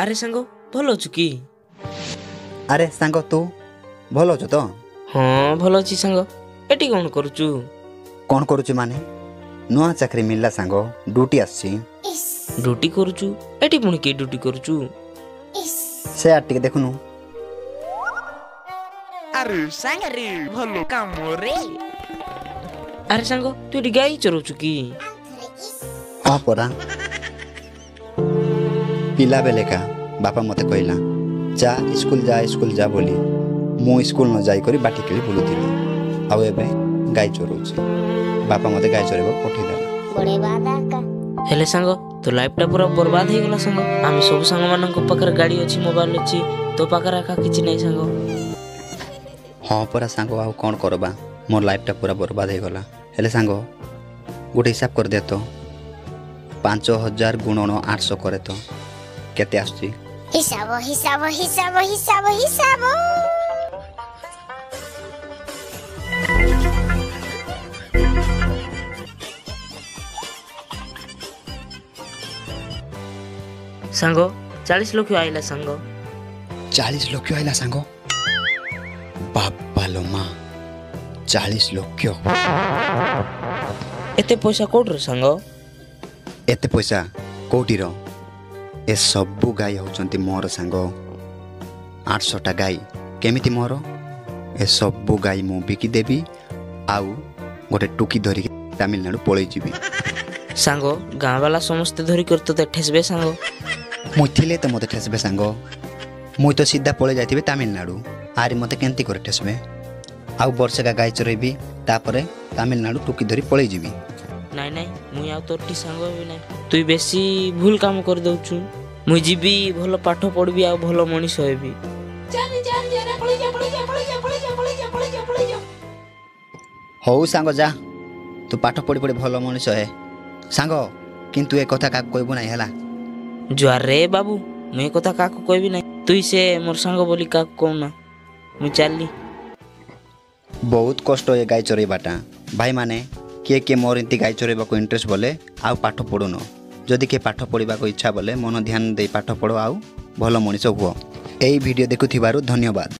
अरे सांग भल अच्छु कि? अरे सांग तू भल अछु तो? हाँ भल अच्छी सांग। एटी कौन करुचु? कौन करुचु माने नुआ चाकरी मिलला सांग ड्यूटी आछि। ड्यूटी करुचु? एटी पुणी के ड्यूटी करुचु? से आट टिके देखुनु। अरे सांग रे भलो काम रे। अरे सांग तू एटी गाई चरोचु कि? हां परा पिला बेले का बापा मते कहला जा स्कूल जा बोली मु स्कूल न जाई करी बाटी केली बुलुथिली आउ एबे गाई चरोची बापा मते गाई चरेबो पठै देला। बड़े बादा का हेले सांग तो लाइफ टा पूरा बर्बाद हे गला सांग। आम सब सांग मानन को पाकर गाड़ी अछि मोबाइल अछि तो पाकर आका किछि नै सांग। हां परा सांग आउ कोन करबा मोर लाइफ टा पूरा बर्बाद हे गला। हेले सांग गोटे हिसाब कर दे तो 5000 गुणन 800 करे तो केते आछी? हिसाब हिसाब हिसाब हिसाब हिसाब सांग 40 लाख आइला सांग। 40 लाख आइला सांग? बापा लो मां 40 लाख एते पैसा कोड रे सांग? एते पैसा कोटी रो ए सबु गाई होचंती मोर सांग। 800 टा गाई केमिति मोर ए सबु गाई मु बिकी देबी आउ गोटे टुकी धरी तमिलनाडु पळै जीबी। सांग गाँ वाला समस्त धरी कर तो ठेसबे सांग। मु थिले तो मते ठेसबे सांग। मु तो सीधा पळै जाइथिबे तमिलनाडु आरी मते केंती करे ठेसबे आउ वर्षे का गाई चरैबी तापरे तमिलनाडु टुकी धरी पळै जीबी। नाई नाई मुई आउ तोरटी सांग भी नाई। तुई बेसी भूल काम कर दउछु। मुई जीबी भलो पाठ पढ़बी आ भलो मनीष होबी। हौ सांग जा तू पाठ पढ़ी पढ़ी भलो मनीष है सांग किंतु ए कथा का कहबो नाही हला। जुआर रे बाबू मुई कथा काको कहबी नाई। तुई से मोर सांग बोली काको कहना मुई चलली। बहुत कष्ट ए गाई चरैबाटा भाई माने किए मोर इंती गाई चरैबा को इंटरेस्ट बोले आउ पाठ पढ़ुन जदि के पाठ पढ़ा को इच्छा बोले मन ध्यान दे पाठ पढ़ो आउ भल मनीष हुओ। एई वीडियो देखुथिबारु धन्यवाद।